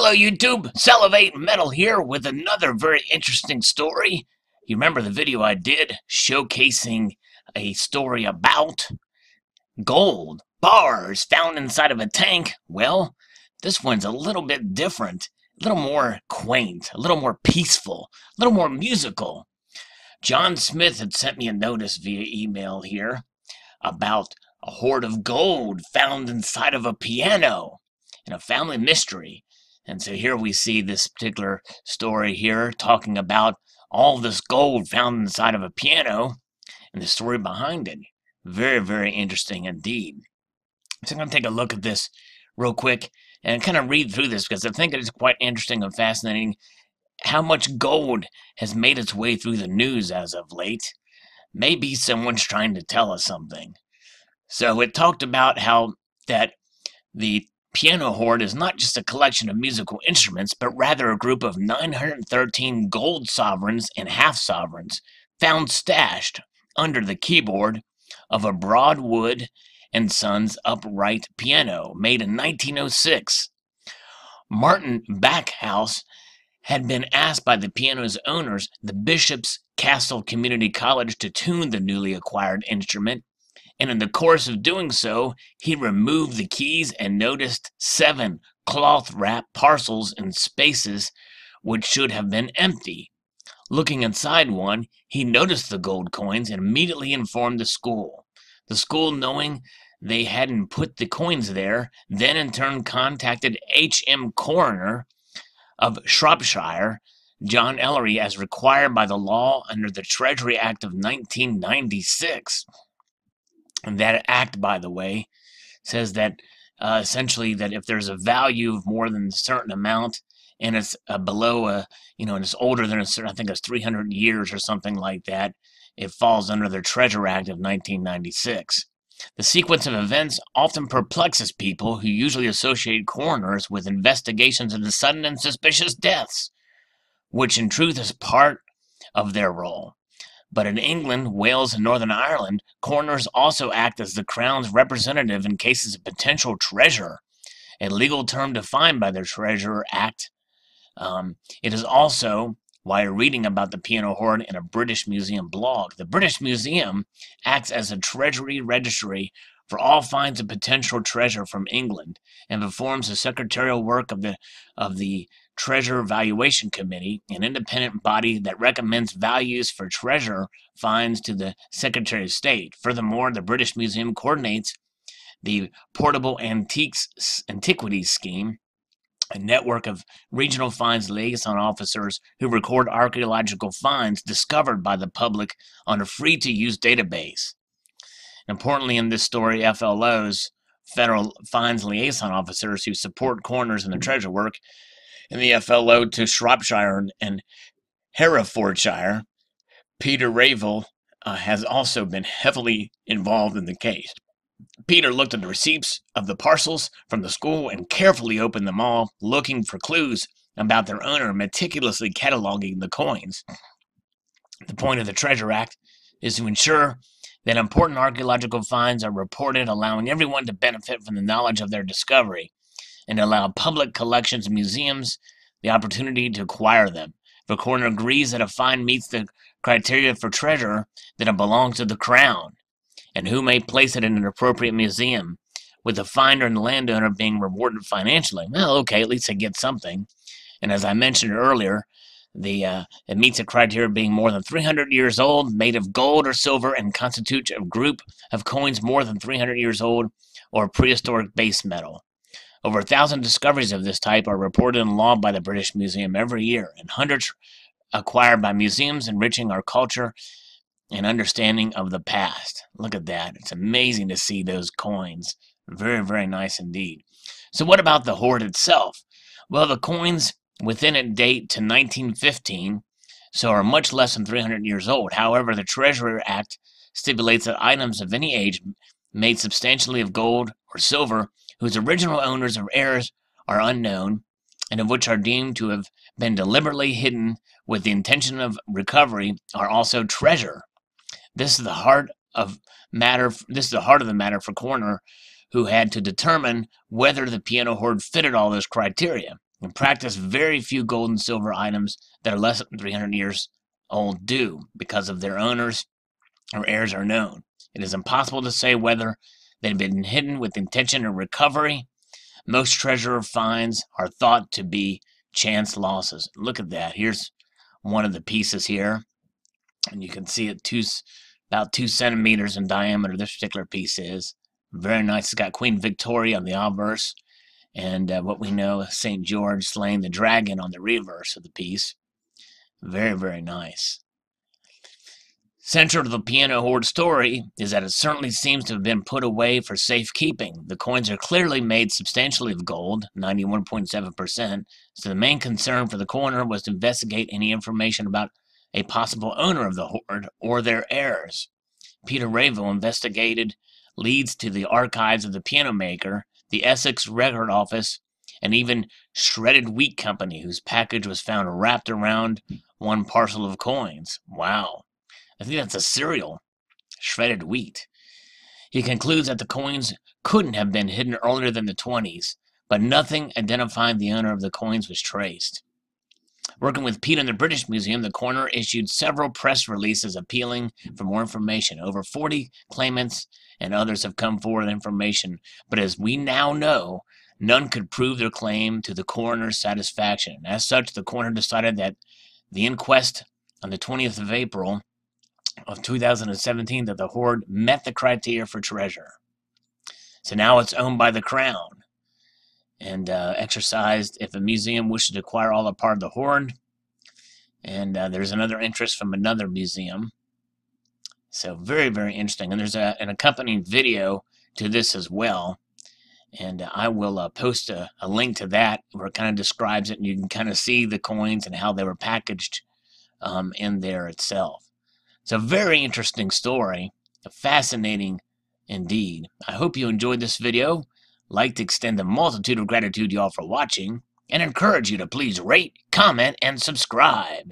Hello YouTube, Salivate Metal here with another very interesting story. You remember the video I did showcasing a story about gold bars found inside of a tank? Well, this one's a little bit different, a little more quaint, a little more peaceful, a little more musical. John Smith had sent me a notice via email here about a hoard of gold found inside of a piano in a family mystery. And so here we see this particular story here talking about all this gold found inside of a piano and the story behind it. Very, very interesting indeed. So I'm going to take a look at this real quick and kind of read through this because I think it's quite interesting and fascinating how much gold has made its way through the news as of late. Maybe someone's trying to tell us something. So it talked about how that the piano hoard is not just a collection of musical instruments, but rather a group of 913 gold sovereigns and half-sovereigns found stashed under the keyboard of a Broadwood and Sons upright piano made in 1906. Martin Backhouse had been asked by the piano's owners, the Bishop's Castle Community College, to tune the newly acquired instrument, and in the course of doing so, he removed the keys and noticed 7 cloth-wrapped parcels in spaces which should have been empty. Looking inside one, he noticed the gold coins and immediately informed the school. The school, knowing they hadn't put the coins there, then in turn contacted H.M. Coroner of Shropshire, John Ellery, as required by the law under the Treasury Act of 1996. And that act, by the way, says that essentially that if there's a value of more than a certain amount and it's below and it's older than a certain, I think it's 300 years or something like that, it falls under the Treasure Act of 1996. The sequence of events often perplexes people who usually associate coroners with investigations into sudden and suspicious deaths, which in truth is part of their role. But in England, Wales, and Northern Ireland, coroners also act as the Crown's representative in cases of potential treasure, a legal term defined by the Treasure Act. It is also why you're reading about the piano hoard in a British Museum blog. The British Museum acts as a treasury registry for all finds of potential treasure from England and performs the secretarial work of the Treasure Valuation Committee, an independent body that recommends values for treasure finds to the Secretary of State. Furthermore, the British Museum coordinates the Portable Antiquities Scheme, a network of regional finds liaison officers who record archaeological finds discovered by the public on a free-to-use database. Importantly in this story, FLOs, Federal Finds Liaison Officers, who support coroners in their treasure work, in the FLO to Shropshire and Herefordshire, Peter Ravel has also been heavily involved in the case. Peter looked at the receipts of the parcels from the school and carefully opened them all, looking for clues about their owner, meticulously cataloging the coins. The point of the Treasure Act is to ensure that important archaeological finds are reported, allowing everyone to benefit from the knowledge of their discovery, and allow public collections and museums the opportunity to acquire them. If a coroner agrees that a find meets the criteria for treasure, then it belongs to the Crown, and who may place it in an appropriate museum, with the finder and the landowner being rewarded financially. Well, okay, at least they get something. And as I mentioned earlier, it meets the criteria of being more than 300 years old, made of gold or silver, and constitutes a group of coins more than 300 years old, or prehistoric base metal. Over 1,000 discoveries of this type are reported in law by the British Museum every year, and hundreds acquired by museums, enriching our culture and understanding of the past. Look at that. It's amazing to see those coins. Very, very nice indeed. So what about the hoard itself? Well, the coins within it date to 1915, so are much less than 300 years old. However, the Treasury Act stipulates that items of any age made substantially of gold or silver, whose original owners or heirs are unknown, and of which are deemed to have been deliberately hidden with the intention of recovery, are also treasure. This is the heart of the matter for coroner, who had to determine whether the piano hoard fitted all those criteria. In practice, very few gold and silver items that are less than 300 years old do, because of their owners or heirs are known. It is impossible to say whether they have been hidden with intention or recovery. Most treasure finds are thought to be chance losses. Look at that. Here's one of the pieces here, and you can see it about 2 centimeters in diameter. This particular piece is very nice. It's got Queen Victoria on the obverse, and what we know is St. George slaying the dragon on the reverse of the piece. Very, very nice. Central to the piano hoard story is that it certainly seems to have been put away for safekeeping. The coins are clearly made substantially of gold, 91.7%, so the main concern for the coroner was to investigate any information about a possible owner of the hoard or their heirs. Peter Rayville investigated leads to the archives of the piano maker, the Essex Record Office, and even Shredded Wheat Company, whose package was found wrapped around one parcel of coins. Wow. I think that's a cereal. Shredded wheat. He concludes that the coins couldn't have been hidden earlier than the 20s, but nothing identifying the owner of the coins was traced. Working with Pete and the British Museum, the coroner issued several press releases appealing for more information. Over 40 claimants and others have come forward with information, but as we now know, none could prove their claim to the coroner's satisfaction. As such, the coroner decided that the inquest on the 20th of April of 2017 that the hoard met the criteria for treasure. So now it's owned by the Crown and exercised if a museum wishes to acquire all or part of the hoard. And there's another interest from another museum. So very, very interesting. And there's an accompanying video to this as well. And I will post a link to that where it kind of describes it, and you can kind of see the coins and how they were packaged in there itself. It's a very interesting story, fascinating indeed. I hope you enjoyed this video. Like to extend a multitude of gratitude to y'all for watching, and encourage you to please rate, comment, and subscribe.